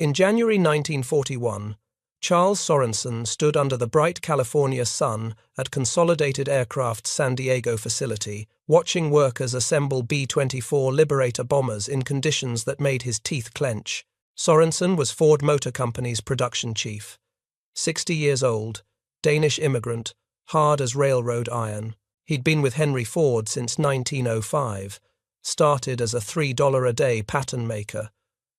In January 1941, Charles Sorensen stood under the bright California sun at Consolidated Aircraft's San Diego facility, watching workers assemble B-24 Liberator bombers in conditions that made his teeth clench. Sorensen was Ford Motor Company's production chief. 60 years old, Danish immigrant, hard as railroad iron. He'd been with Henry Ford since 1905, started as a $3-a-day pattern maker,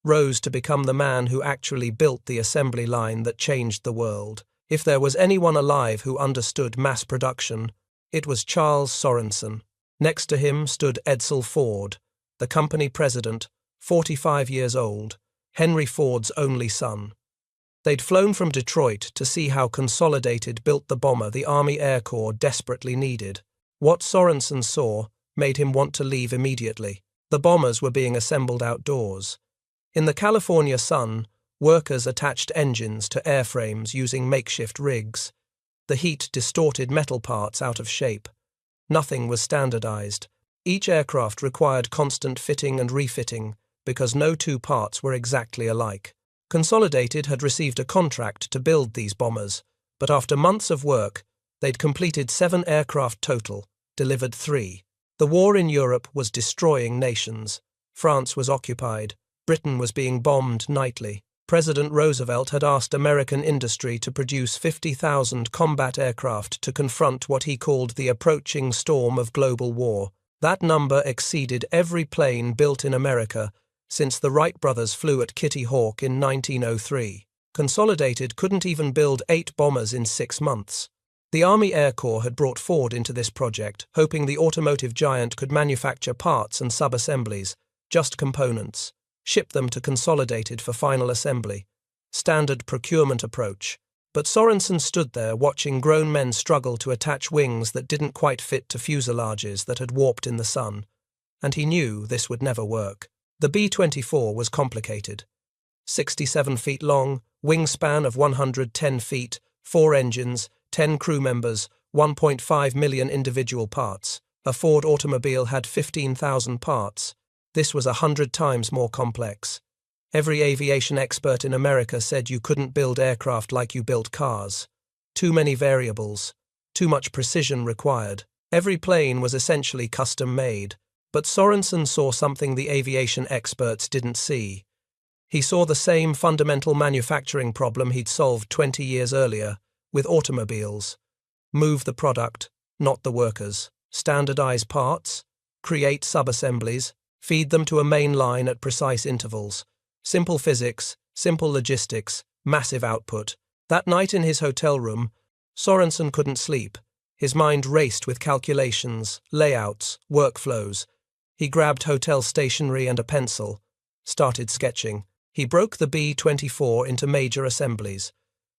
rose to become the man who actually built the assembly line that changed the world. If there was anyone alive who understood mass production, it was Charles Sorensen. Next to him stood Edsel Ford, the company president, 45 years old, Henry Ford's only son. They'd flown from Detroit to see how Consolidated built the bomber the Army Air Corps desperately needed. What Sorensen saw made him want to leave immediately. The bombers were being assembled outdoors. In the California sun, workers attached engines to airframes using makeshift rigs. The heat distorted metal parts out of shape. Nothing was standardized. Each aircraft required constant fitting and refitting because no two parts were exactly alike. Consolidated had received a contract to build these bombers, but after months of work, they'd completed 7 aircraft total, delivered 3. The war in Europe was destroying nations. France was occupied. Britain was being bombed nightly. President Roosevelt had asked American industry to produce 50,000 combat aircraft to confront what he called the approaching storm of global war. That number exceeded every plane built in America since the Wright brothers flew at Kitty Hawk in 1903. Consolidated couldn't even build 8 bombers in 6 months. The Army Air Corps had brought Ford into this project, hoping the automotive giant could manufacture parts and sub-assemblies, just components, ship them to Consolidated for final assembly. Standard procurement approach. But Sorensen stood there watching grown men struggle to attach wings that didn't quite fit to fuselages that had warped in the sun, and he knew this would never work. The B-24 was complicated. 67 feet long, wingspan of 110 feet, 4 engines, 10 crew members, 1.5 million individual parts. A Ford automobile had 15,000 parts. This was 100 times more complex. Every aviation expert in America said you couldn't build aircraft like you built cars. Too many variables. Too much precision required. Every plane was essentially custom-made. But Sorensen saw something the aviation experts didn't see. He saw the same fundamental manufacturing problem he'd solved 20 years earlier, with automobiles. Move the product, not the workers. Standardize parts, create sub-assemblies, feed them to a main line at precise intervals. Simple physics, simple logistics, massive output. That night in his hotel room, Sorensen couldn't sleep. His mind raced with calculations, layouts, workflows. He grabbed hotel stationery and a pencil, started sketching. He broke the B-24 into major assemblies: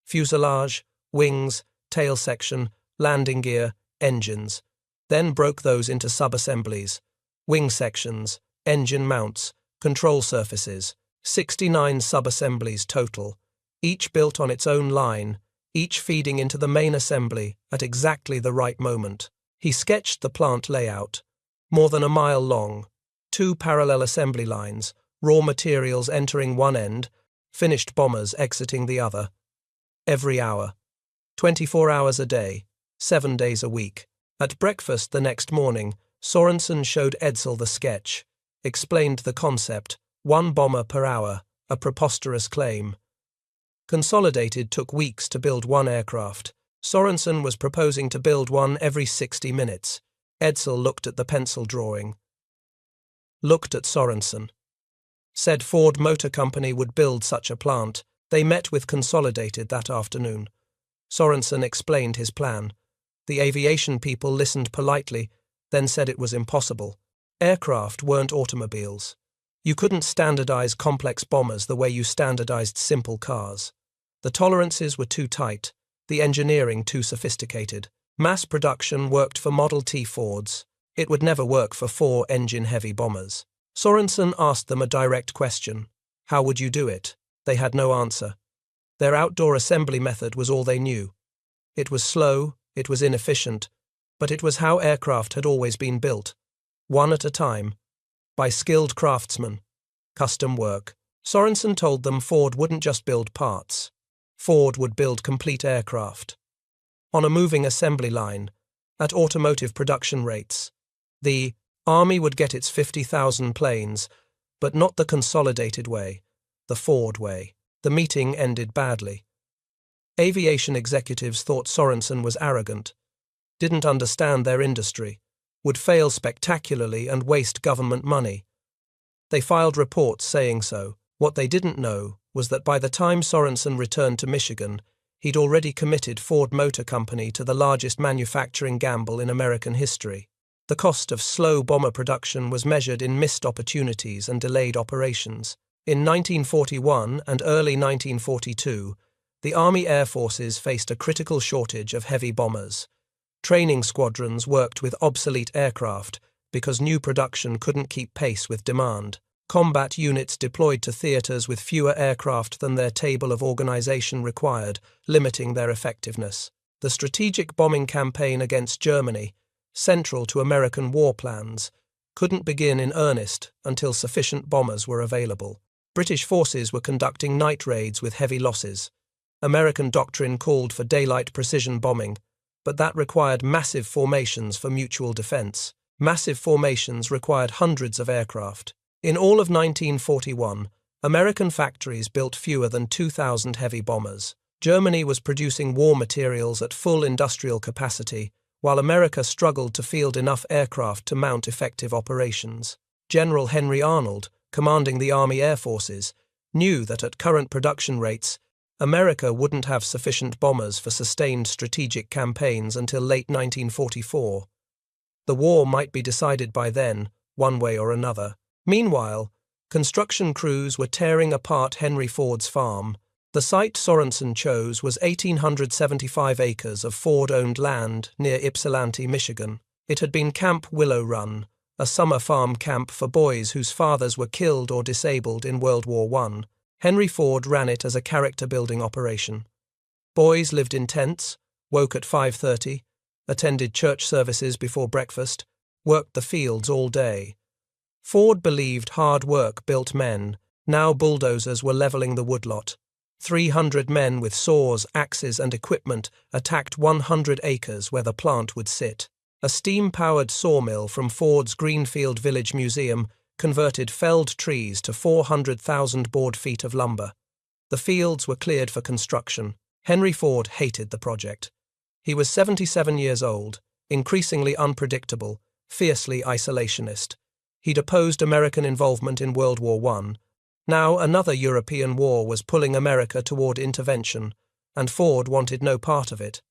fuselage, wings, tail section, landing gear, engines. Then broke those into sub-assemblies: wing sections, engine mounts, control surfaces. 69 sub-assemblies total, each built on its own line, each feeding into the main assembly at exactly the right moment. He sketched the plant layout. More than a mile long, 2 parallel assembly lines, raw materials entering one end, finished bombers exiting the other. Every hour. 24 hours a day, 7 days a week. At breakfast the next morning, Sorensen showed Edsel the sketch, explained the concept: 1 bomber per hour, a preposterous claim. Consolidated took weeks to build 1 aircraft. Sorensen was proposing to build one every 60 minutes. Edsel looked at the pencil drawing. Looked at Sorensen. Said Ford Motor Company would build such a plant. They met with Consolidated that afternoon. Sorensen explained his plan. The aviation people listened politely, then said it was impossible. Aircraft weren't automobiles. You couldn't standardize complex bombers the way you standardized simple cars. The tolerances were too tight, the engineering too sophisticated. Mass production worked for Model T Fords. It would never work for 4-engine-heavy bombers. Sorensen asked them a direct question. How would you do it? They had no answer. Their outdoor assembly method was all they knew. It was slow, it was inefficient, but it was how aircraft had always been built, one at a time, by skilled craftsmen. Custom work. Sorensen told them Ford wouldn't just build parts. Ford would build complete aircraft. On a moving assembly line, at automotive production rates. The Army would get its 50,000 planes, but not the consolidated way, the Ford way. The meeting ended badly. Aviation executives thought Sorensen was arrogant, didn't understand their industry, would fail spectacularly and waste government money. They filed reports saying so. What they didn't know was that by the time Sorensen returned to Michigan, he'd already committed Ford Motor Company to the largest manufacturing gamble in American history. The cost of slow bomber production was measured in missed opportunities and delayed operations. In 1941 and early 1942, the Army Air Forces faced a critical shortage of heavy bombers. Training squadrons worked with obsolete aircraft because new production couldn't keep pace with demand. Combat units deployed to theaters with fewer aircraft than their table of organization required, limiting their effectiveness. The strategic bombing campaign against Germany, central to American war plans, couldn't begin in earnest until sufficient bombers were available. British forces were conducting night raids with heavy losses. American doctrine called for daylight precision bombing, but that required massive formations for mutual defense. Massive formations required hundreds of aircraft. In all of 1941, American factories built fewer than 2,000 heavy bombers. Germany was producing war materials at full industrial capacity, while America struggled to field enough aircraft to mount effective operations. General Henry Arnold, commanding the Army Air Forces, knew that at current production rates, America wouldn't have sufficient bombers for sustained strategic campaigns until late 1944. The war might be decided by then, one way or another. Meanwhile, construction crews were tearing apart Henry Ford's farm. The site Sorensen chose was 1,875 acres of Ford-owned land near Ypsilanti, Michigan. It had been Camp Willow Run, a summer farm camp for boys whose fathers were killed or disabled in World War I. Henry Ford ran it as a character-building operation. Boys lived in tents, woke at 5:30, attended church services before breakfast, worked the fields all day. Ford believed hard work built men. Now bulldozers were leveling the woodlot. 300 men with saws, axes, and equipment attacked 100 acres where the plant would sit. A steam-powered sawmill from Ford's Greenfield Village Museum converted felled trees to 400,000 board feet of lumber. The fields were cleared for construction. Henry Ford hated the project. He was 77 years old, increasingly unpredictable, fiercely isolationist. He'd opposed American involvement in World War I. Now another European war was pulling America toward intervention, and Ford wanted no part of it.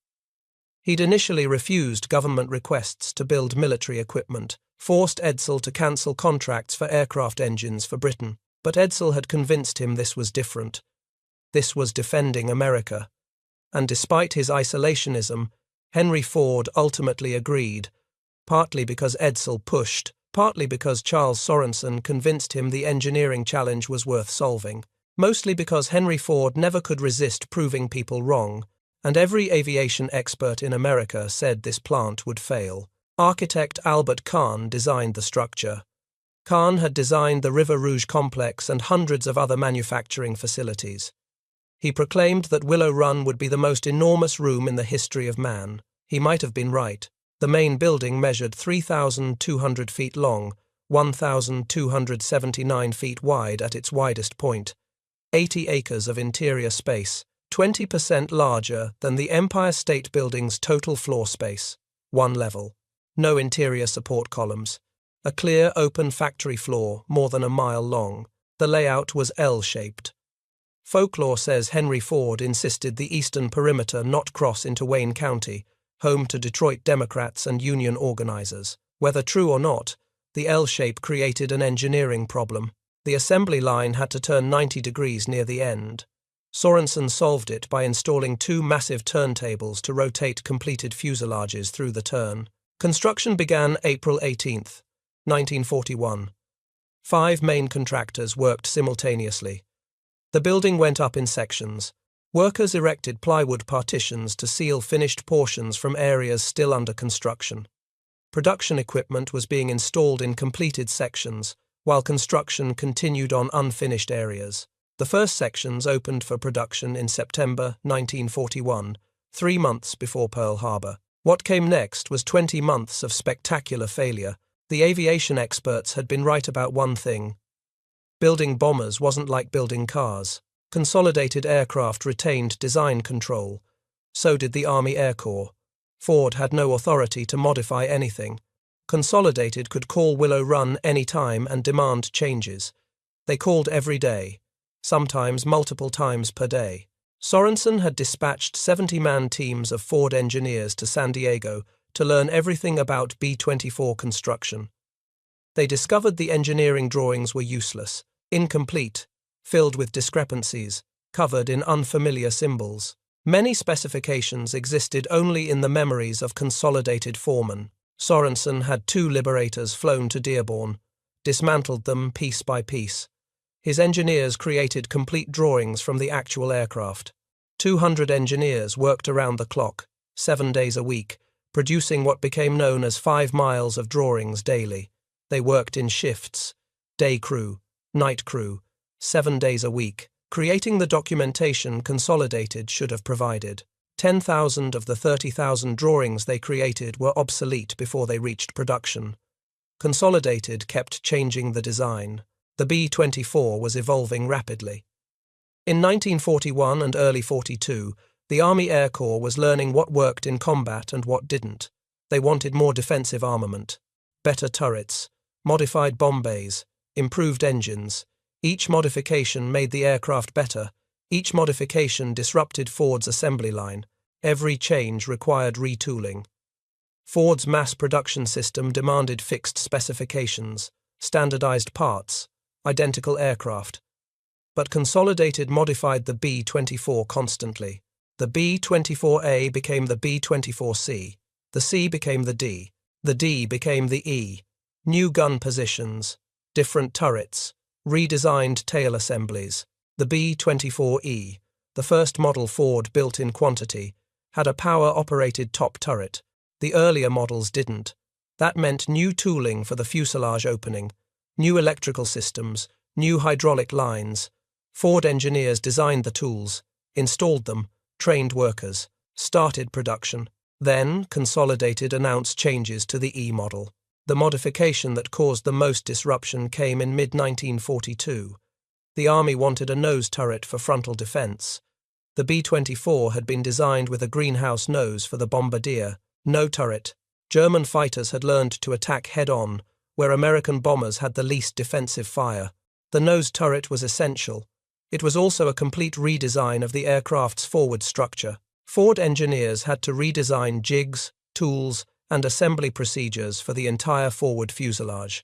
He'd initially refused government requests to build military equipment, forced Edsel to cancel contracts for aircraft engines for Britain. But Edsel had convinced him this was different. This was defending America. And despite his isolationism, Henry Ford ultimately agreed, partly because Edsel pushed, partly because Charles Sorensen convinced him the engineering challenge was worth solving, mostly because Henry Ford never could resist proving people wrong, and every aviation expert in America said this plant would fail. Architect Albert Kahn designed the structure. Kahn had designed the River Rouge complex and hundreds of other manufacturing facilities. He proclaimed that Willow Run would be the most enormous room in the history of man. He might have been right. The main building measured 3,200 feet long, 1,279 feet wide at its widest point, 80 acres of interior space, 20% larger than the Empire State Building's total floor space, one level. No interior support columns. A clear, open factory floor more than a mile long. The layout was L-shaped. Folklore says Henry Ford insisted the eastern perimeter not cross into Wayne County, home to Detroit Democrats and union organizers. Whether true or not, the L-shape created an engineering problem. The assembly line had to turn 90 degrees near the end. Sorensen solved it by installing two massive turntables to rotate completed fuselages through the turn. Construction began April 18, 1941. 5 main contractors worked simultaneously. The building went up in sections. Workers erected plywood partitions to seal finished portions from areas still under construction. Production equipment was being installed in completed sections, while construction continued on unfinished areas. The first sections opened for production in September 1941, 3 months before Pearl Harbor. What came next was 20 months of spectacular failure. The aviation experts had been right about one thing. Building bombers wasn't like building cars. Consolidated Aircraft retained design control. So did the Army Air Corps. Ford had no authority to modify anything. Consolidated could call Willow Run any time and demand changes. They called every day, sometimes multiple times per day. Sorensen had dispatched 70-man teams of Ford engineers to San Diego to learn everything about B-24 construction. They discovered the engineering drawings were useless, incomplete, filled with discrepancies, covered in unfamiliar symbols. Many specifications existed only in the memories of Consolidated foremen. Sorensen had 2 Liberators flown to Dearborn, dismantled them piece by piece. His engineers created complete drawings from the actual aircraft. 200 engineers worked around the clock, 7 days a week, producing what became known as 5 miles of drawings daily. They worked in shifts, day crew, night crew, 7 days a week, creating the documentation Consolidated should have provided. 10,000 of the 30,000 drawings they created were obsolete before they reached production. Consolidated kept changing the design. The B-24 was evolving rapidly. In 1941 and early 42, the Army Air Corps was learning what worked in combat and what didn't. They wanted more defensive armament, better turrets, modified bomb bays, improved engines. Each modification made the aircraft better. Each modification disrupted Ford's assembly line. Every change required retooling. Ford's mass production system demanded fixed specifications, standardized parts, identical aircraft. But Consolidated modified the B-24 constantly. The B-24A became the B-24C. The C became the D. The D became the E. New gun positions, different turrets, redesigned tail assemblies. The B-24E, the first model Ford built in quantity, had a power-operated top turret. The earlier models didn't. That meant new tooling for the fuselage opening, new electrical systems, new hydraulic lines. Ford engineers designed the tools, installed them, trained workers, started production. Then, Consolidated announced changes to the E model. The modification that caused the most disruption came in mid-1942. The Army wanted a nose turret for frontal defense. The B-24 had been designed with a greenhouse nose for the bombardier. No turret. German fighters had learned to attack head-on, where American bombers had the least defensive fire. The nose turret was essential. It was also a complete redesign of the aircraft's forward structure. Ford engineers had to redesign jigs, tools, and assembly procedures for the entire forward fuselage.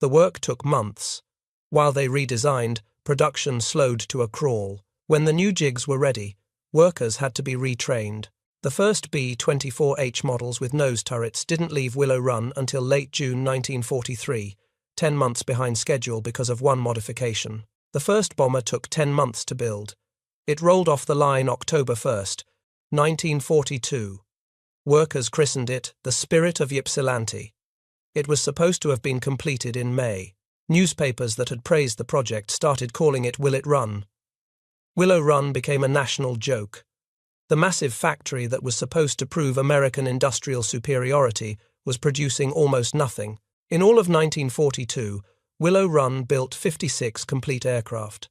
The work took months. While they redesigned, production slowed to a crawl. When the new jigs were ready, workers had to be retrained. The first B-24H models with nose turrets didn't leave Willow Run until late June 1943, 10 months behind schedule because of one modification. The first bomber took 10 months to build. It rolled off the line October 1st, 1942. Workers christened it the Spirit of Ypsilanti. It was supposed to have been completed in May. Newspapers that had praised the project started calling it Will It Run. Willow Run became a national joke. The massive factory that was supposed to prove American industrial superiority was producing almost nothing. In all of 1942, Willow Run built 56 complete aircraft.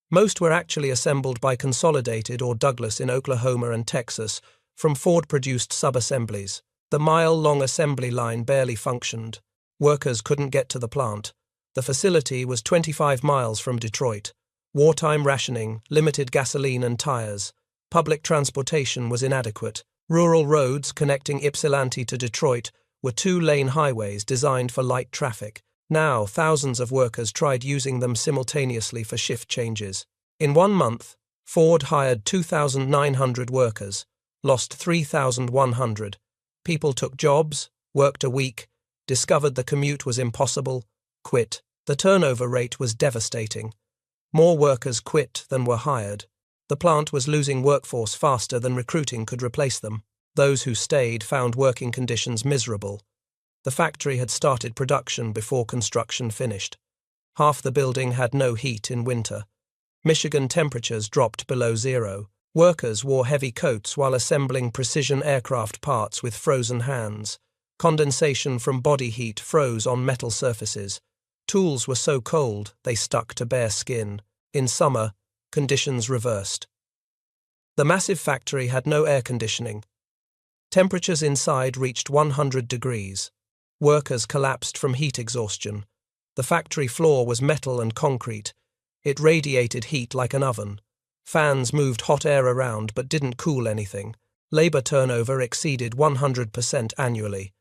Most were actually assembled by Consolidated or Douglas in Oklahoma and Texas from Ford-produced sub-assemblies. The mile-long assembly line barely functioned. Workers couldn't get to the plant. The facility was 25 miles from Detroit. Wartime rationing, limited gasoline and tires. Public transportation was inadequate. Rural roads connecting Ypsilanti to Detroit were 2-lane highways designed for light traffic. Now, thousands of workers tried using them simultaneously for shift changes. In 1 month, Ford hired 2,900 workers, lost 3,100. People took jobs, worked a week, discovered the commute was impossible, quit. The turnover rate was devastating. More workers quit than were hired. The plant was losing workforce faster than recruiting could replace them. Those who stayed found working conditions miserable. The factory had started production before construction finished. Half the building had no heat in winter. Michigan temperatures dropped below zero. Workers wore heavy coats while assembling precision aircraft parts with frozen hands. Condensation from body heat froze on metal surfaces. Tools were so cold they stuck to bare skin. In summer, conditions reversed. The massive factory had no air conditioning. Temperatures inside reached 100 degrees. Workers collapsed from heat exhaustion. The factory floor was metal and concrete. It radiated heat like an oven. Fans moved hot air around but didn't cool anything. Labor turnover exceeded 100% annually.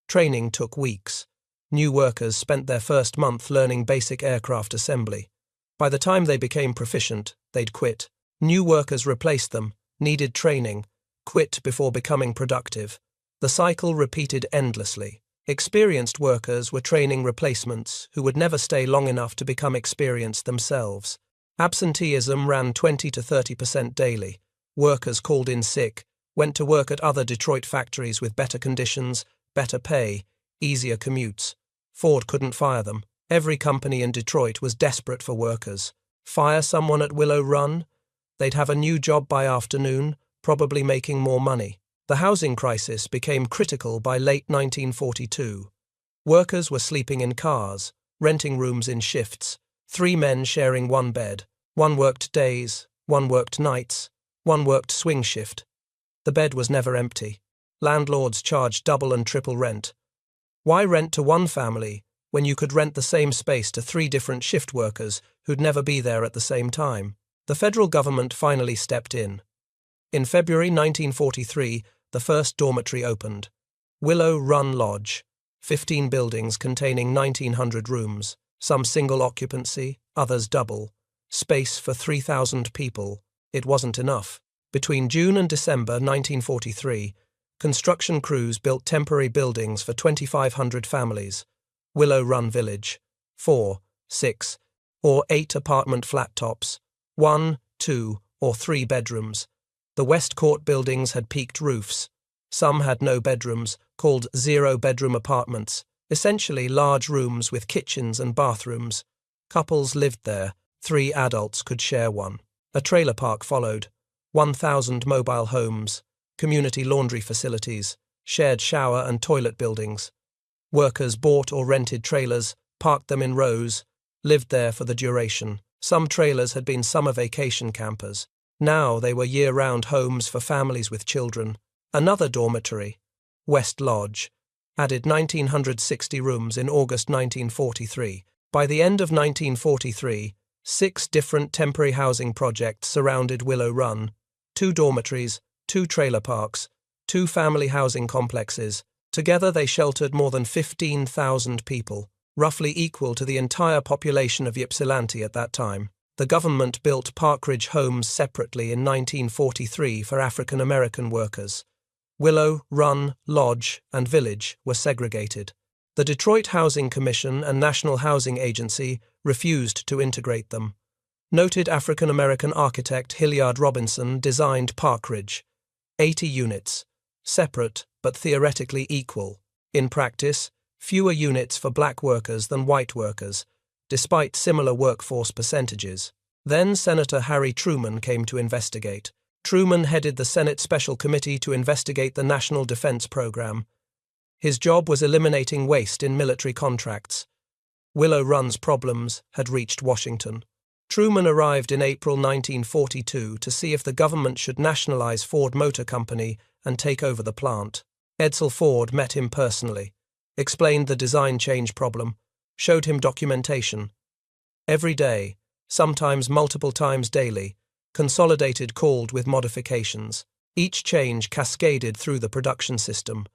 Training took weeks. New workers spent their first month learning basic aircraft assembly. By the time they became proficient, they'd quit. New workers replaced them, needed training, quit before becoming productive. The cycle repeated endlessly. Experienced workers were training replacements who would never stay long enough to become experienced themselves. Absenteeism ran 20 to 30% daily. Workers called in sick, went to work at other Detroit factories with better conditions, better pay, easier commutes. Ford couldn't fire them. Every company in Detroit was desperate for workers. Fire someone at Willow Run? They'd have a new job by afternoon, probably making more money. The housing crisis became critical by late 1942. Workers were sleeping in cars, renting rooms in shifts, 3 men sharing one bed. One worked days, one worked nights, one worked swing shift. The bed was never empty. Landlords charged double and triple rent. Why rent to one family when you could rent the same space to 3 different shift workers who'd never be there at the same time? The federal government finally stepped in. In February 1943, the first dormitory opened. Willow Run Lodge, 15 buildings containing 1,900 rooms, some single occupancy, others double. Space for 3,000 people. It wasn't enough. Between June and December 1943, construction crews built temporary buildings for 2,500 families. Willow Run Village, 4, 6, or 8 apartment flat tops, 1, 2, or 3 bedrooms. The West Court buildings had peaked roofs. Some had no bedrooms, called zero-bedroom apartments, essentially large rooms with kitchens and bathrooms. Couples lived there. 3 adults could share one. A trailer park followed. 1,000 mobile homes, community laundry facilities, shared shower and toilet buildings. Workers bought or rented trailers, parked them in rows, lived there for the duration. Some trailers had been summer vacation campers. Now they were year-round homes for families with children. Another dormitory, West Lodge, added 1,960 rooms in August 1943. By the end of 1943, 6 different temporary housing projects surrounded Willow Run, 2 dormitories, 2 trailer parks, 2 family housing complexes. Together they sheltered more than 15,000 people, roughly equal to the entire population of Ypsilanti at that time. The government built Park Ridge homes separately in 1943 for African American workers. Willow, Run, Lodge, and Village were segregated. The Detroit Housing Commission and National Housing Agency refused to integrate them. Noted African American architect Hilliard Robinson designed Park Ridge. 80 units, separate but theoretically equal. In practice, fewer units for black workers than white workers, despite similar workforce percentages. Then Senator Harry Truman came to investigate. Truman headed the Senate Special Committee to investigate the National Defense Program. His job was eliminating waste in military contracts. Willow Run's problems had reached Washington. Truman arrived in April 1942 to see if the government should nationalize Ford Motor Company and take over the plant. Edsel Ford met him personally, explained the design change problem, showed him documentation. Every day, sometimes multiple times daily, Consolidated called with modifications. Each change cascaded through the production system,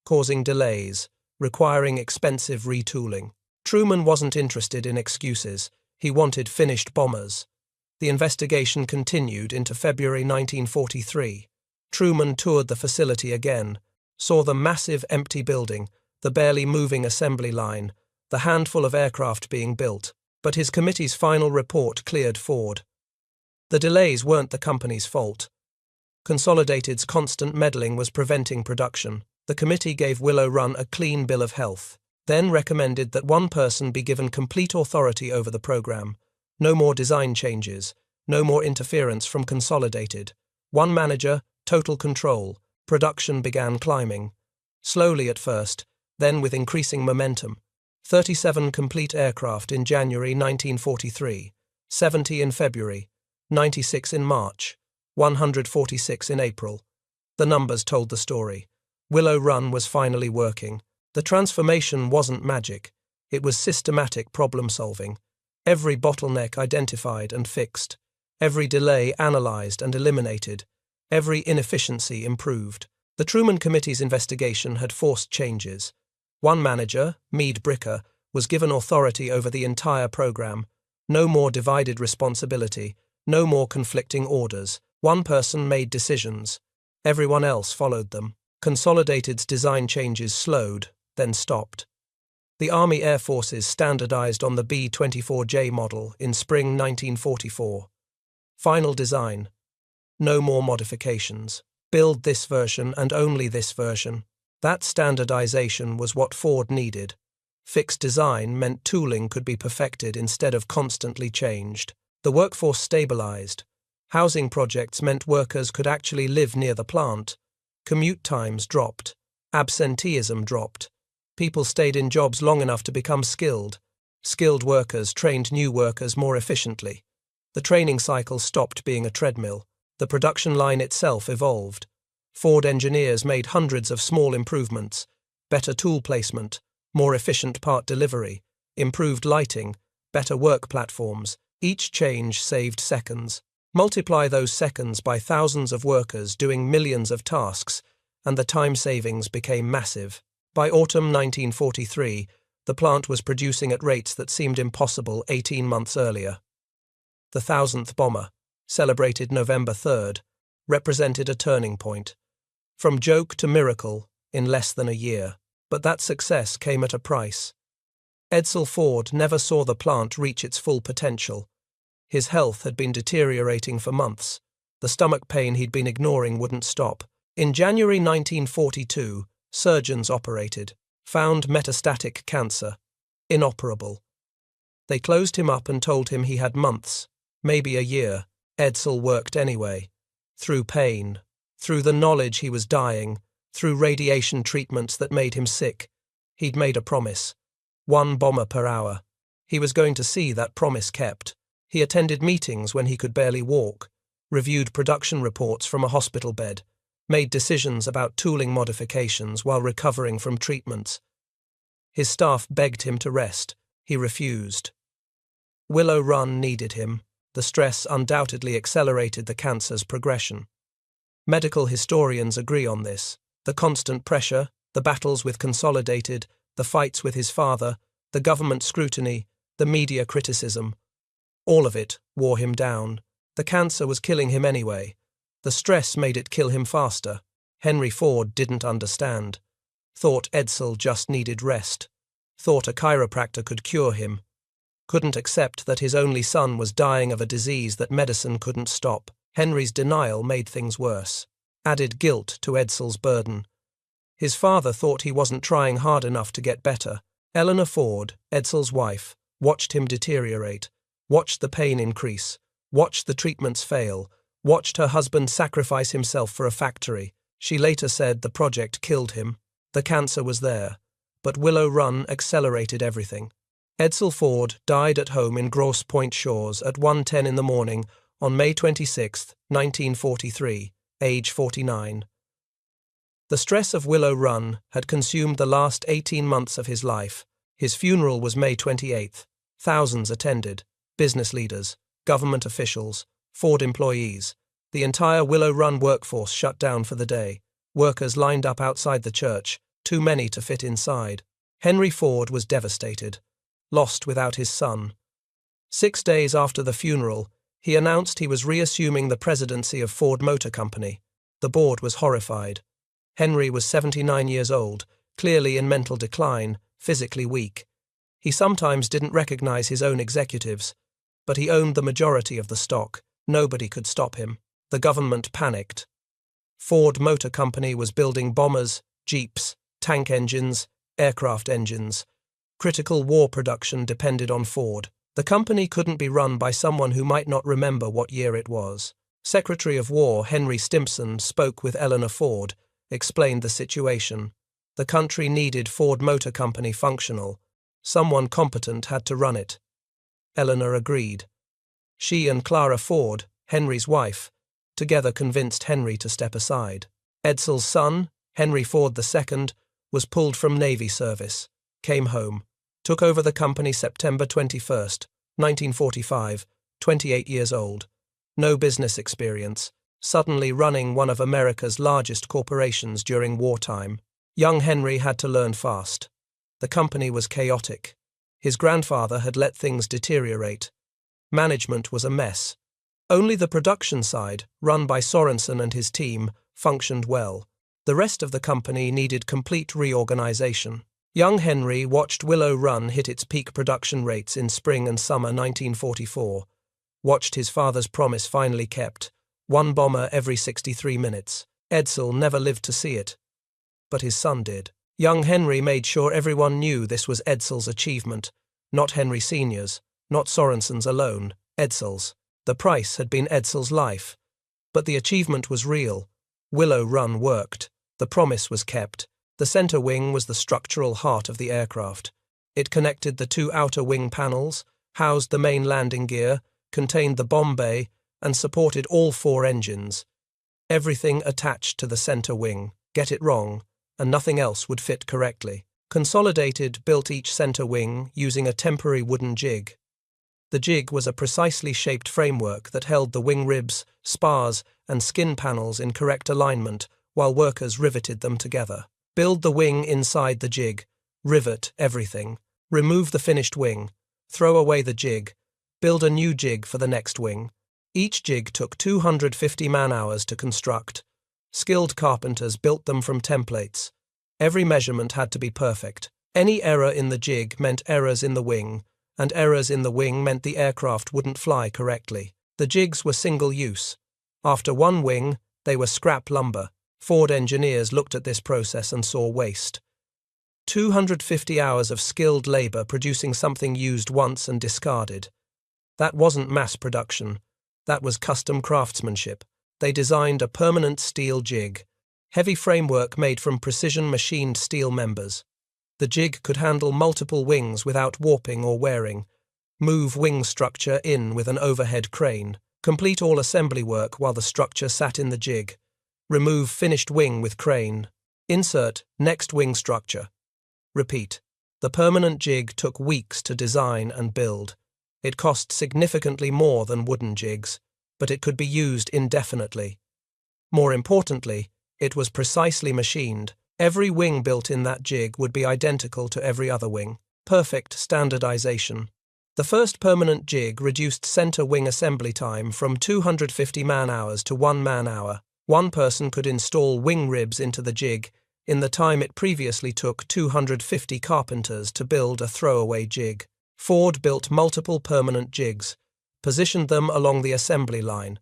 causing delays, requiring expensive retooling. Truman wasn't interested in excuses. He wanted finished bombers. The investigation continued into February 1943. Truman toured the facility again, saw the massive empty building, the barely moving assembly line, the handful of aircraft being built. But his committee's final report cleared Ford. The delays weren't the company's fault. Consolidated's constant meddling was preventing production. The committee gave Willow Run a clean bill of health, then recommended that one person be given complete authority over the program. No more design changes, no more interference from Consolidated. One manager, total control. Production began climbing. Slowly at first, then with increasing momentum. 37 complete aircraft in January 1943, 70 in February, 96 in March, 146 in April. The numbers told the story. Willow Run was finally working. The transformation wasn't magic. It was systematic problem-solving. Every bottleneck identified and fixed. Every delay analyzed and eliminated. Every inefficiency improved. The Truman Committee's investigation had forced changes. One manager, Meade Bricker, was given authority over the entire program. No more divided responsibility. No more conflicting orders. One person made decisions. Everyone else followed them. Consolidated's design changes slowed, then stopped. The Army Air Forces standardized on the B-24J model in spring 1944. Final design. No more modifications. Build this version and only this version. That standardization was what Ford needed. Fixed design meant tooling could be perfected instead of constantly changed. The workforce stabilized. Housing projects meant workers could actually live near the plant. Commute times dropped. Absenteeism dropped. People stayed in jobs long enough to become skilled. Skilled workers trained new workers more efficiently. The training cycle stopped being a treadmill. The production line itself evolved. Ford engineers made hundreds of small improvements, better tool placement, more efficient part delivery, improved lighting, better work platforms. Each change saved seconds. Multiply those seconds by thousands of workers doing millions of tasks, and the time savings became massive. By autumn 1943, the plant was producing at rates that seemed impossible 18 months earlier. The 1,000th bomber, celebrated November 3rd, represented a turning point. From joke to miracle in less than a year. But that success came at a price. Edsel Ford never saw the plant reach its full potential. His health had been deteriorating for months. The stomach pain he'd been ignoring wouldn't stop. In January 1942, surgeons operated, found metastatic cancer, inoperable. They closed him up and told him he had months, maybe a year. Edsel worked anyway. Through pain, through the knowledge he was dying, through radiation treatments that made him sick. He'd made a promise. 1 bomber per hour. He was going to see that promise kept. He attended meetings when he could barely walk, reviewed production reports from a hospital bed, made decisions about tooling modifications while recovering from treatments. His staff begged him to rest. He refused. Willow Run needed him. The stress undoubtedly accelerated the cancer's progression. Medical historians agree on this. The constant pressure, the battles with Consolidated, the fights with his father, the government scrutiny, the media criticism. All of it wore him down. The cancer was killing him anyway. The stress made it kill him faster. Henry Ford didn't understand. Thought Edsel just needed rest. Thought a chiropractor could cure him. Couldn't accept that his only son was dying of a disease that medicine couldn't stop. Henry's denial made things worse. Added guilt to Edsel's burden. His father thought he wasn't trying hard enough to get better. Eleanor Ford, Edsel's wife, watched him deteriorate, watched the pain increase, watched the treatments fail, watched her husband sacrifice himself for a factory. She later said the project killed him. The cancer was there, but Willow Run accelerated everything. Edsel Ford died at home in Grosse Pointe Shores at 1:10 in the morning on May 26, 1943, age 49. The stress of Willow Run had consumed the last 18 months of his life. His funeral was May 28th. Thousands attended. Business leaders, government officials, Ford employees. The entire Willow Run workforce shut down for the day. Workers lined up outside the church, too many to fit inside. Henry Ford was devastated, lost without his son. 6 days after the funeral, he announced he was reassuming the presidency of Ford Motor Company. The board was horrified. Henry was 79 years old, clearly in mental decline, physically weak. He sometimes didn't recognize his own executives, but he owned the majority of the stock. Nobody could stop him. The government panicked. Ford Motor Company was building bombers, jeeps, tank engines, aircraft engines. Critical war production depended on Ford. The company couldn't be run by someone who might not remember what year it was. Secretary of War Henry Stimson spoke with Eleanor Ford, explained the situation. The country needed Ford Motor Company functional. Someone competent had to run it. Eleanor agreed. She and Clara Ford, Henry's wife, together convinced Henry to step aside. Edsall's son, Henry Ford II, was pulled from Navy service, came home, took over the company September 21, 1945, 28 years old. No business experience, suddenly running one of America's largest corporations during wartime. Young Henry had to learn fast. The company was chaotic. His grandfather had let things deteriorate. Management was a mess. Only the production side, run by Sorensen and his team, functioned well. The rest of the company needed complete reorganization. Young Henry watched Willow Run hit its peak production rates in spring and summer 1944. Watched his father's promise finally kept, one bomber every 63 minutes. Edsall never lived to see it. But his son did. Young Henry made sure everyone knew this was Edsall's achievement, not Henry Sr.'s, not Sorensen's alone, Edsall's. The price had been Edsall's life. But the achievement was real. Willow Run worked. The promise was kept. The center wing was the structural heart of the aircraft. It connected the two outer wing panels, housed the main landing gear, contained the bomb bay, and supported all four engines. Everything attached to the center wing. Get it wrong, and nothing else would fit correctly. Consolidated built each center wing using a temporary wooden jig. The jig was a precisely shaped framework that held the wing ribs, spars, and skin panels in correct alignment while workers riveted them together. Build the wing inside the jig, rivet everything, remove the finished wing, throw away the jig, build a new jig for the next wing. Each jig took 250 man-hours to construct. Skilled carpenters built them from templates. Every measurement had to be perfect. Any error in the jig meant errors in the wing, and errors in the wing meant the aircraft wouldn't fly correctly. The jigs were single-use. After one wing, they were scrap lumber. Ford engineers looked at this process and saw waste. 250 hours of skilled labor producing something used once and discarded. That wasn't mass production. That was custom craftsmanship. They designed a permanent steel jig. Heavy framework made from precision-machined steel members. The jig could handle multiple wings without warping or wearing. Move wing structure in with an overhead crane. Complete all assembly work while the structure sat in the jig. Remove finished wing with crane. Insert next wing structure. Repeat. The permanent jig took weeks to design and build. It cost significantly more than wooden jigs, but it could be used indefinitely. More importantly, it was precisely machined. Every wing built in that jig would be identical to every other wing. Perfect standardization. The first permanent jig reduced center wing assembly time from 250 man-hours to 1 man-hour. One person could install wing ribs into the jig in the time it previously took 250 carpenters to build a throwaway jig. Ford built multiple permanent jigs, positioned them along the assembly line.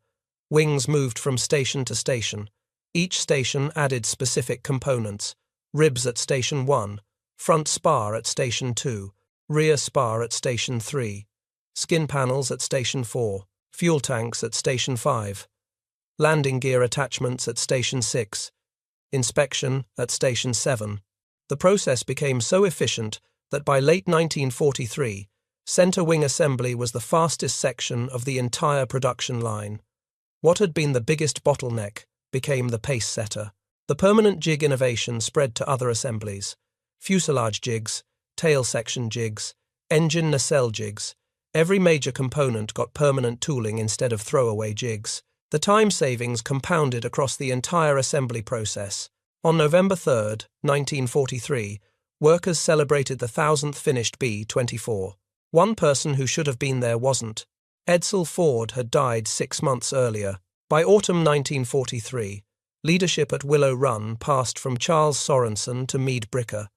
Wings moved from station to station. Each station added specific components: ribs at Station 1, front spar at Station 2, rear spar at Station 3, skin panels at Station 4, fuel tanks at Station 5, landing gear attachments at Station 6, inspection at Station 7. The process became so efficient that by late 1943, center wing assembly was the fastest section of the entire production line. What had been the biggest bottleneck became the pace setter. The permanent jig innovation spread to other assemblies: fuselage jigs, tail section jigs, engine nacelle jigs. Every major component got permanent tooling instead of throwaway jigs. The time savings compounded across the entire assembly process. On November 3, 1943, workers celebrated the 1,000th finished B-24. One person who should have been there wasn't. Edsall Ford had died 6 months earlier. By autumn 1943, leadership at Willow Run passed from Charles Sorensen to Meade Bricker.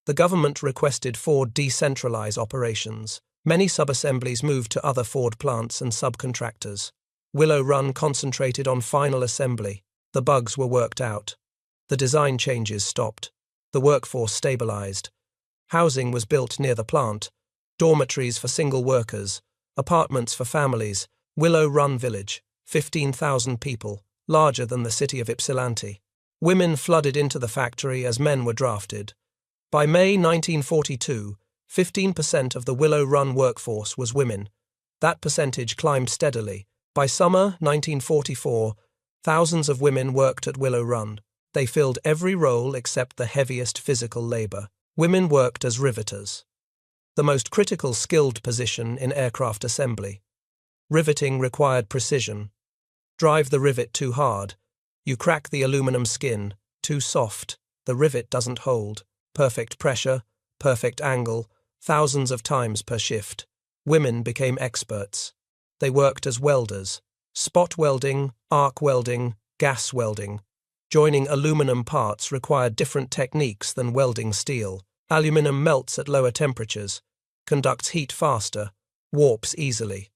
The government requested Ford decentralize operations. Many sub-assemblies moved to other Ford plants and subcontractors. Willow Run concentrated on final assembly. The bugs were worked out. The design changes stopped. The workforce stabilized. Housing was built near the plant, dormitories for single workers, apartments for families. Willow Run Village, 15,000 people, larger than the city of Ypsilanti. Women flooded into the factory as men were drafted. By May 1942, 15% of the Willow Run workforce was women. That percentage climbed steadily. By summer 1944, thousands of women worked at Willow Run. They filled every role except the heaviest physical labor. Women worked as riveters, the most critical skilled position in aircraft assembly. Riveting required precision. Drive the rivet too hard. You crack the aluminum skin. Too soft. The rivet doesn't hold. Perfect pressure, perfect angle, thousands of times per shift. Women became experts. They worked as welders. Spot welding, arc welding, gas welding. Joining aluminum parts required different techniques than welding steel. Aluminum melts at lower temperatures, conducts heat faster, warps easily.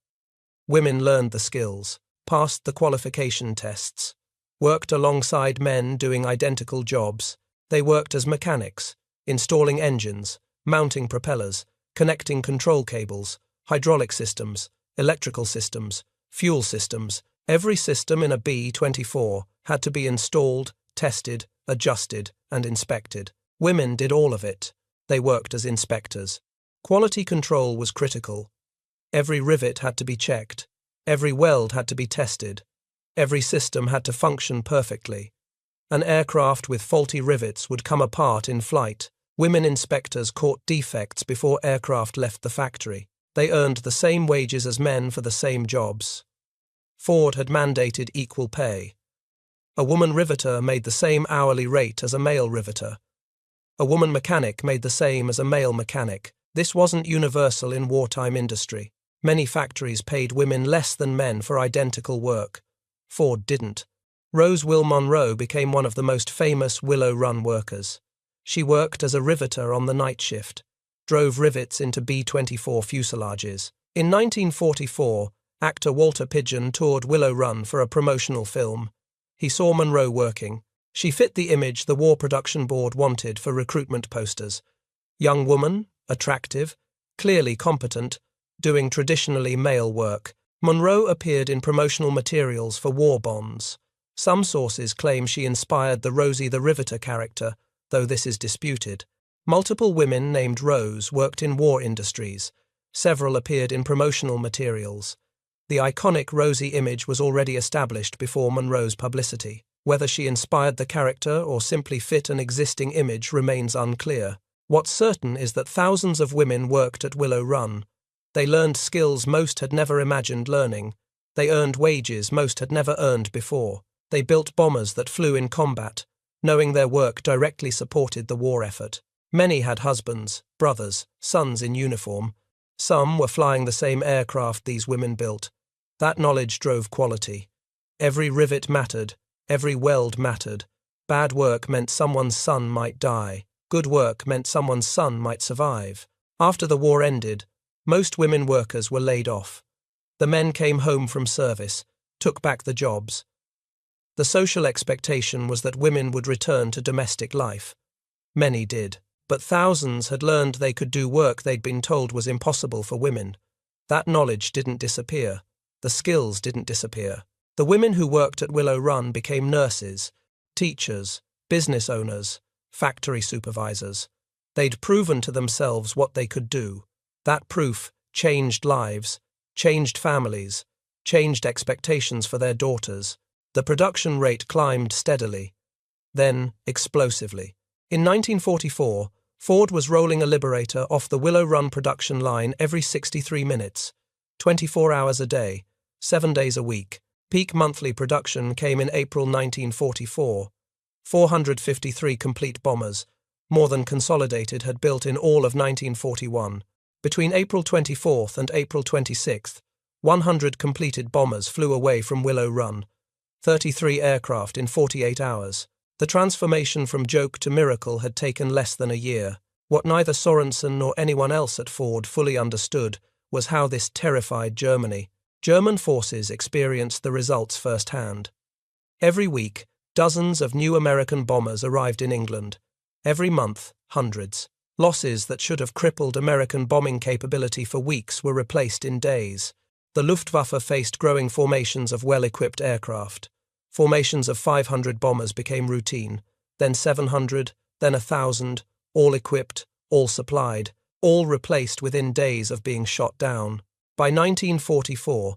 Women learned the skills, passed the qualification tests, worked alongside men doing identical jobs. They worked as mechanics, installing engines, mounting propellers, connecting control cables, hydraulic systems, electrical systems, fuel systems. Every system in a B-24 had to be installed, tested, adjusted, and inspected. Women did all of it. They worked as inspectors. Quality control was critical. Every rivet had to be checked. Every weld had to be tested. Every system had to function perfectly. An aircraft with faulty rivets would come apart in flight. Women inspectors caught defects before aircraft left the factory. They earned the same wages as men for the same jobs. Ford had mandated equal pay. A woman riveter made the same hourly rate as a male riveter. A woman mechanic made the same as a male mechanic. This wasn't universal in wartime industry. Many factories paid women less than men for identical work. Ford didn't. Rose Will Monroe became one of the most famous Willow Run workers. She worked as a riveter on the night shift, drove rivets into B-24 fuselages. In 1944, actor Walter Pidgeon toured Willow Run for a promotional film. He saw Monroe working. She fit the image the War Production Board wanted for recruitment posters. Young woman, attractive, clearly competent, doing traditionally male work. Monroe appeared in promotional materials for war bonds. Some sources claim she inspired the Rosie the Riveter character, though this is disputed. Multiple women named Rose worked in war industries. Several appeared in promotional materials. The iconic Rosie image was already established before Monroe's publicity. Whether she inspired the character or simply fit an existing image remains unclear. What's certain is that thousands of women worked at Willow Run. They learned skills most had never imagined learning. They earned wages most had never earned before. They built bombers that flew in combat, knowing their work directly supported the war effort. Many had husbands, brothers, sons in uniform. Some were flying the same aircraft these women built. That knowledge drove quality. Every rivet mattered. Every weld mattered. Bad work meant someone's son might die. Good work meant someone's son might survive. After the war ended, most women workers were laid off. The men came home from service, took back the jobs. The social expectation was that women would return to domestic life. Many did, but thousands had learned they could do work they'd been told was impossible for women. That knowledge didn't disappear. The skills didn't disappear. The women who worked at Willow Run became nurses, teachers, business owners, factory supervisors. They'd proven to themselves what they could do. That proof changed lives, changed families, changed expectations for their daughters. The production rate climbed steadily, then explosively. In 1944, Ford was rolling a Liberator off the Willow Run production line every 63 minutes, 24 hours a day, 7 days a week. Peak monthly production came in April 1944. 453 complete bombers, more than Consolidated had built in all of 1941. Between April 24th and April 26th, 100 completed bombers flew away from Willow Run, 33 aircraft in 48 hours. The transformation from joke to miracle had taken less than a year. What neither Sorensen nor anyone else at Ford fully understood was how this terrified Germany. German forces experienced the results firsthand. Every week, Dozens of new American bombers arrived in England. Every month, hundreds. Losses that should have crippled American bombing capability for weeks were replaced in days. The Luftwaffe faced growing formations of well-equipped aircraft. Formations of 500 bombers became routine, then 700, then 1,000, all equipped, all supplied, all replaced within days of being shot down. By 1944,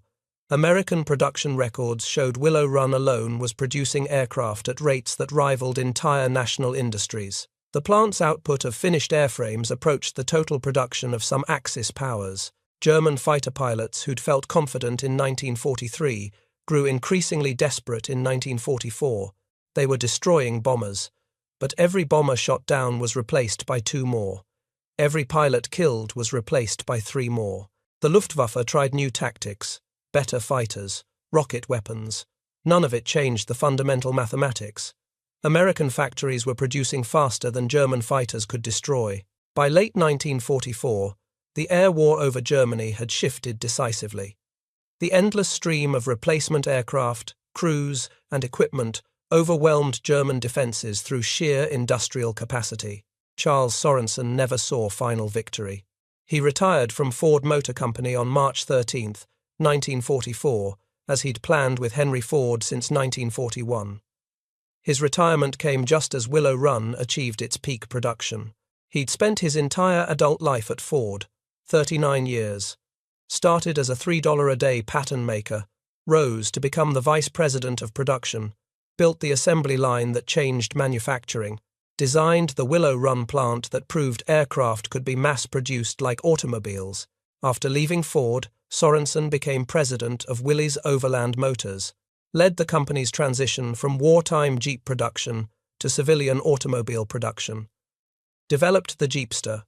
American production records showed Willow Run alone was producing aircraft at rates that rivaled entire national industries. The plant's output of finished airframes approached the total production of some Axis powers. German fighter pilots who'd felt confident in 1943 grew increasingly desperate in 1944. They were destroying bombers, but every bomber shot down was replaced by 2 more. Every pilot killed was replaced by 3 more. The Luftwaffe tried new tactics, better fighters, rocket weapons. None of it changed the fundamental mathematics. American factories were producing faster than German fighters could destroy. By late 1944, the air war over Germany had shifted decisively. The endless stream of replacement aircraft, crews, and equipment overwhelmed German defences through sheer industrial capacity. Charles Sorensen never saw final victory. He retired from Ford Motor Company on March 13, 1944, as he'd planned with Henry Ford since 1941. His retirement came just as Willow Run achieved its peak production. He'd spent his entire adult life at Ford, 39 years. Started as a $3 a day pattern maker, rose to become the vice president of production, built the assembly line that changed manufacturing, designed the Willow Run plant that proved aircraft could be mass-produced like automobiles. After leaving Ford, Sorensen became president of Willys Overland Motors, led the company's transition from wartime Jeep production to civilian automobile production, developed the Jeepster,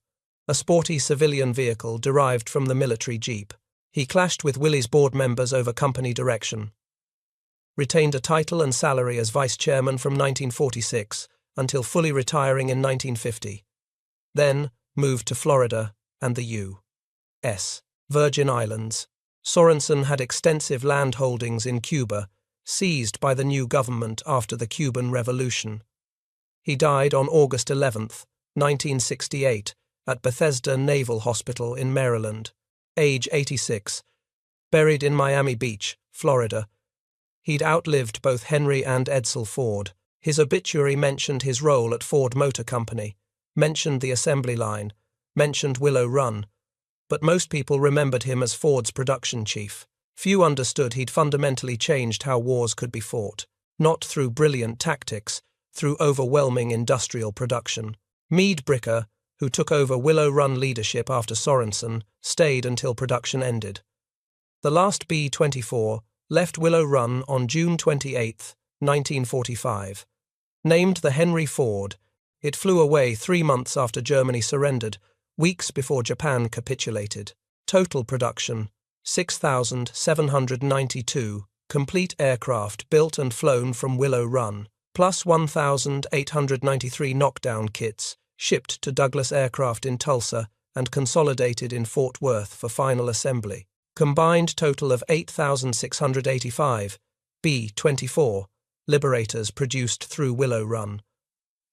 a sporty civilian vehicle derived from the military Jeep. He clashed with Willys board members over company direction, retained a title and salary as vice chairman from 1946 until fully retiring in 1950. Then moved to Florida and the U.S. Virgin Islands. Sorensen had extensive land holdings in Cuba, seized by the new government after the Cuban Revolution. He died on August 11, 1968, at Bethesda Naval Hospital in Maryland, age 86, buried in Miami Beach, Florida. He'd outlived both Henry and Edsel Ford. His obituary mentioned his role at Ford Motor Company, mentioned the assembly line, mentioned Willow Run, but most people remembered him as Ford's production chief. Few understood he'd fundamentally changed how wars could be fought, not through brilliant tactics, through overwhelming industrial production. Meade Bricker, who took over Willow Run leadership after Sorensen, stayed until production ended. The last B-24 left Willow Run on June 28, 1945. Named the Henry Ford, it flew away 3 months after Germany surrendered, weeks before Japan capitulated. Total production: 6,792 complete aircraft built and flown from Willow Run, plus 1,893 knockdown kits shipped to Douglas Aircraft in Tulsa and consolidated in Fort Worth for final assembly. Combined total of 8,685 B-24 Liberators produced through Willow Run.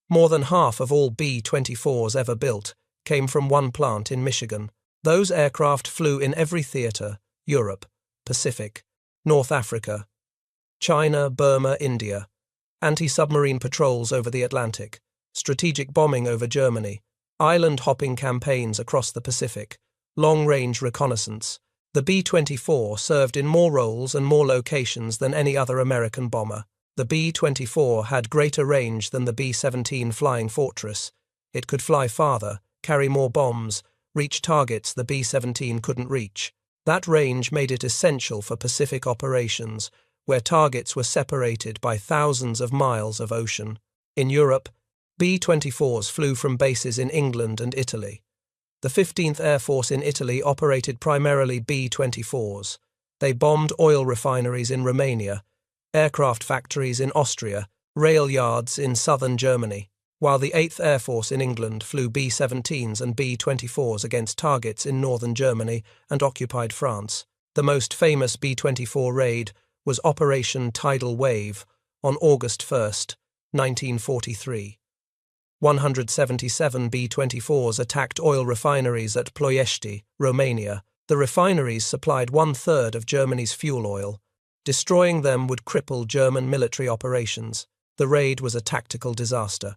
More than half of all B-24s ever built came from one plant in Michigan. Those aircraft flew in every theater: Europe, Pacific, North Africa, China, Burma, India, anti-submarine patrols over the Atlantic, strategic bombing over Germany, island-hopping campaigns across the Pacific, long-range reconnaissance. The B-24 served in more roles and more locations than any other American bomber. The B-24 had greater range than the B-17 Flying Fortress. It could fly farther, carry more bombs, reach targets the B-17 couldn't reach. That range made it essential for Pacific operations, where targets were separated by thousands of miles of ocean. In Europe, B-24s flew from bases in England and Italy. The 15th Air Force in Italy operated primarily B-24s. They bombed oil refineries in Romania, aircraft factories in Austria, rail yards in southern Germany, while the 8th Air Force in England flew B-17s and B-24s against targets in northern Germany and occupied France. The most famous B-24 raid was Operation Tidal Wave, on August 1, 1943. 177 B-24s attacked oil refineries at Ploiești, Romania. The refineries supplied one-third of Germany's fuel oil. Destroying them would cripple German military operations. The raid was a tactical disaster.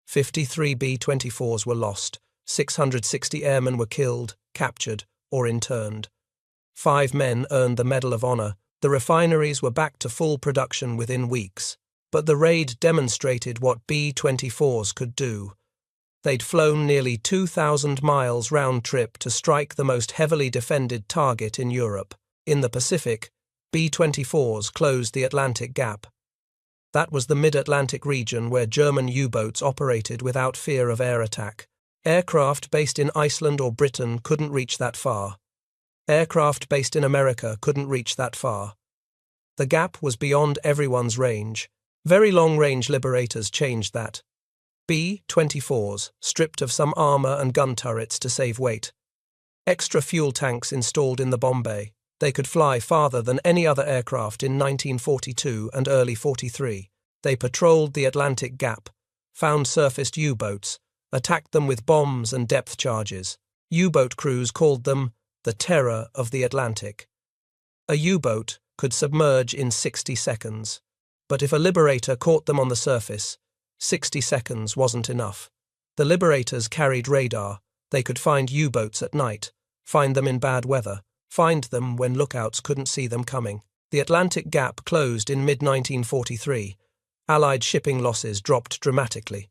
53 B-24s were lost. 660 airmen were killed, captured, or interned. 5 men earned the Medal of Honor. The refineries were back to full production within weeks. But the raid demonstrated what B-24s could do. They'd flown nearly 2,000 miles round-trip to strike the most heavily defended target in Europe. In the Pacific, B-24s closed the Atlantic Gap. That was the mid-Atlantic region where German U-boats operated without fear of air attack. Aircraft based in Iceland or Britain couldn't reach that far. Aircraft based in America couldn't reach that far. The gap was beyond everyone's range. Very long-range liberators changed that. B-24s, stripped of some armor and gun turrets to save weight. Extra fuel tanks installed in the bomb bay. They could fly farther than any other aircraft in 1942 and early 43. They patrolled the Atlantic Gap, found surfaced U-boats, attacked them with bombs and depth charges. U-boat crews called them the terror of the Atlantic. A U-boat could submerge in 60 seconds. But if a liberator caught them on the surface, 60 seconds wasn't enough. The liberators carried radar. They could find U-boats at night, find them in bad weather, find them when lookouts couldn't see them coming. The Atlantic Gap closed in mid-1943. Allied shipping losses dropped dramatically.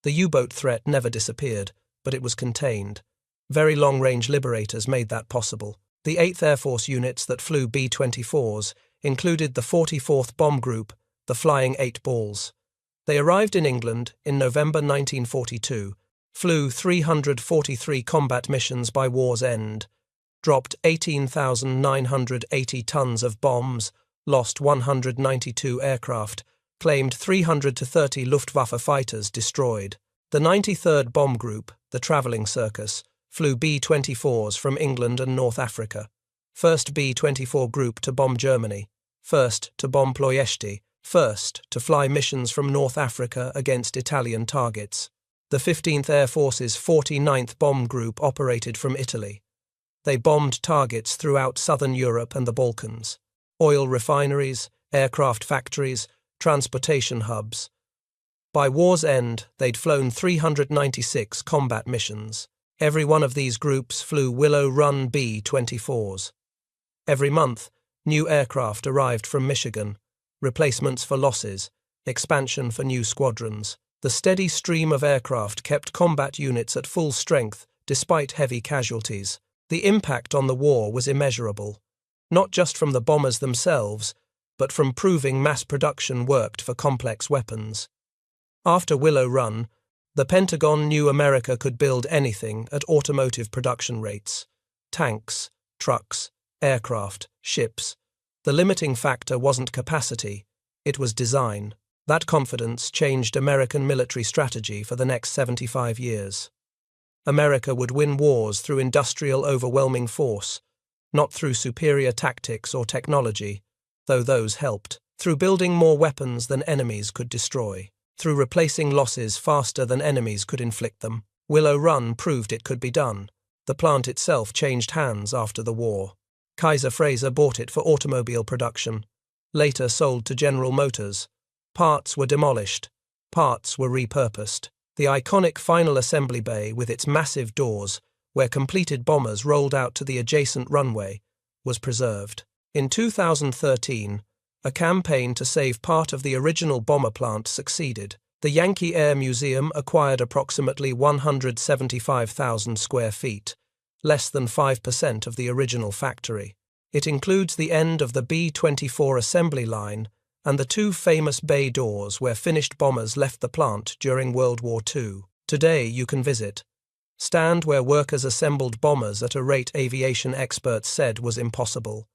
The U-boat threat never disappeared, but it was contained. Very long-range liberators made that possible. The 8th Air Force units that flew B-24s included the 44th Bomb Group, the Flying 8 Balls. They arrived in England in November 1942, flew 343 combat missions by war's end, dropped 18,980 tons of bombs, lost 192 aircraft, claimed 300 to 30 Luftwaffe fighters destroyed. The 93rd Bomb Group, the Travelling Circus, flew B-24s from England and North Africa. 1st B-24 Group to bomb Germany, 1st to bomb Ploiești, 1st to fly missions from North Africa against Italian targets. The 15th Air Force's 49th Bomb Group operated from Italy. They bombed targets throughout southern Europe and the Balkans. Oil refineries, aircraft factories, transportation hubs. By war's end, they'd flown 396 combat missions. Every one of these groups flew Willow Run B-24s. Every month, new aircraft arrived from Michigan, replacements for losses, expansion for new squadrons. The steady stream of aircraft kept combat units at full strength despite heavy casualties. The impact on the war was immeasurable, not just from the bombers themselves, but from proving mass production worked for complex weapons. After Willow Run, the Pentagon knew America could build anything at automotive production rates. Tanks, trucks, aircraft, ships. The limiting factor wasn't capacity, it was design. That confidence changed American military strategy for the next 75 years. America would win wars through industrial overwhelming force, not through superior tactics or technology, though those helped, through building more weapons than enemies could destroy, through replacing losses faster than enemies could inflict them. Willow Run proved it could be done. The plant itself changed hands after the war. Kaiser Frazer bought it for automobile production, later sold to General Motors. Parts were demolished, parts were repurposed. The iconic final assembly bay with its massive doors, where completed bombers rolled out to the adjacent runway, was preserved. In 2013, a campaign to save part of the original bomber plant succeeded. The Yankee Air Museum acquired approximately 175,000 square feet, less than 5% of the original factory. It includes the end of the B-24 assembly line and the 2 famous bay doors where finished bombers left the plant during World War II. Today you can visit. Stand where workers assembled bombers at a rate aviation experts said was impossible.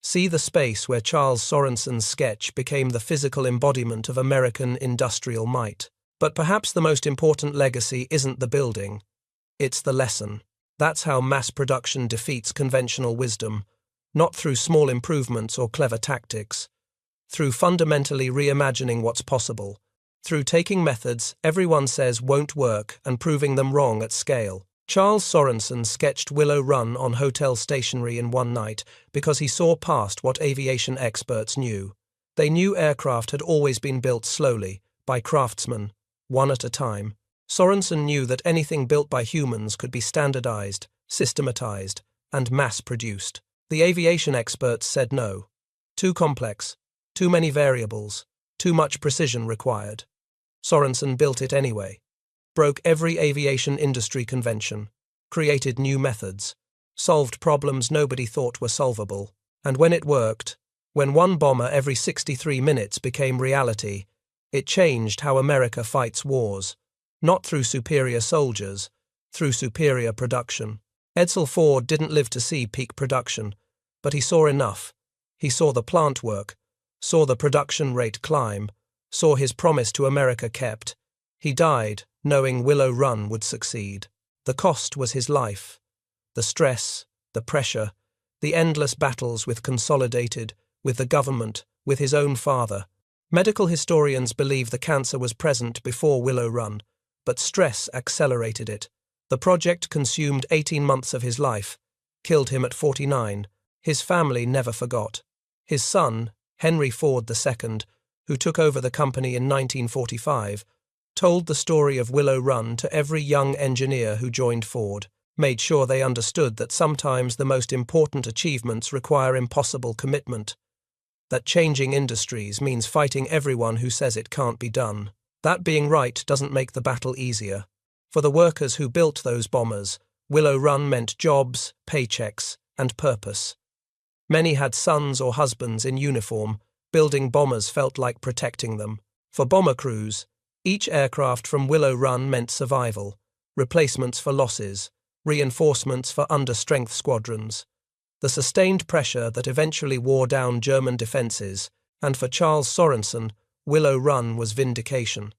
See the space where Charles Sorenson's sketch became the physical embodiment of American industrial might. But perhaps the most important legacy isn't the building, it's the lesson. That's how mass production defeats conventional wisdom, not through small improvements or clever tactics, through fundamentally reimagining what's possible, through taking methods everyone says won't work and proving them wrong at scale. Charles Sorensen sketched Willow Run on hotel stationery in one night because he saw past what aviation experts knew. They knew aircraft had always been built slowly, by craftsmen, one at a time. Sorensen knew that anything built by humans could be standardized, systematized, and mass-produced. The aviation experts said no. Too complex, too many variables, too much precision required. Sorensen built it anyway. Broke every aviation industry convention, created new methods, solved problems nobody thought were solvable. And when it worked, when one bomber every 63 minutes became reality, it changed how America fights wars, not through superior soldiers, through superior production. Edsel Ford didn't live to see peak production, but he saw enough. He saw the plant work, saw the production rate climb, saw his promise to America kept. He died, knowing Willow Run would succeed. The cost was his life. The stress, the pressure, the endless battles with Consolidated, with the government, with his own father. Medical historians believe the cancer was present before Willow Run, but stress accelerated it. The project consumed 18 months of his life, killed him at 49. His family never forgot. His son, Henry Ford II, who took over the company in 1945, told the story of Willow Run to every young engineer who joined Ford, made sure they understood that sometimes the most important achievements require impossible commitment, that changing industries means fighting everyone who says it can't be done. That being right doesn't make the battle easier. For the workers who built those bombers, Willow Run meant jobs, paychecks, and purpose. Many had sons or husbands in uniform. Building bombers felt like protecting them. For bomber crews, each aircraft from Willow Run meant survival, replacements for losses, reinforcements for understrength squadrons. The sustained pressure that eventually wore down German defences, and for Charles Sorensen, Willow Run was vindication.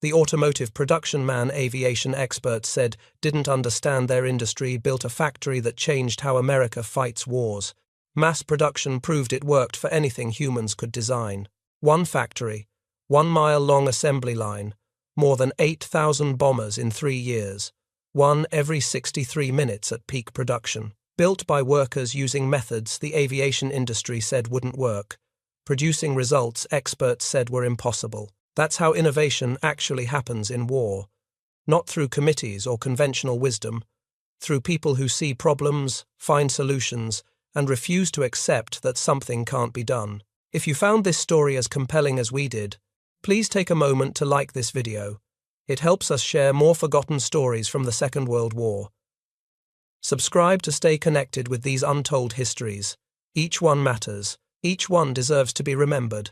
The automotive production man aviation experts said didn't understand their industry built a factory that changed how America fights wars. Mass production proved it worked for anything humans could design. One factory, 1 mile-long assembly line, more than 8,000 bombers in 3 years, one every 63 minutes at peak production. Built by workers using methods the aviation industry said wouldn't work, producing results experts said were impossible. That's how innovation actually happens in war. Not through committees or conventional wisdom, through people who see problems, find solutions, and refuse to accept that something can't be done. If you found this story as compelling as we did, please take a moment to like this video. It helps us share more forgotten stories from the Second World War. Subscribe to stay connected with these untold histories. Each one matters. Each one deserves to be remembered.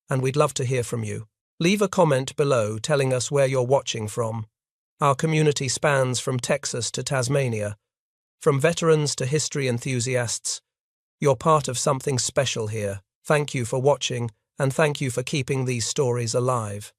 And we'd love to hear from you. Leave a comment below telling us where you're watching from. Our community spans from Texas to Tasmania. From veterans to history enthusiasts, you're part of something special here. Thank you for watching, and thank you for keeping these stories alive.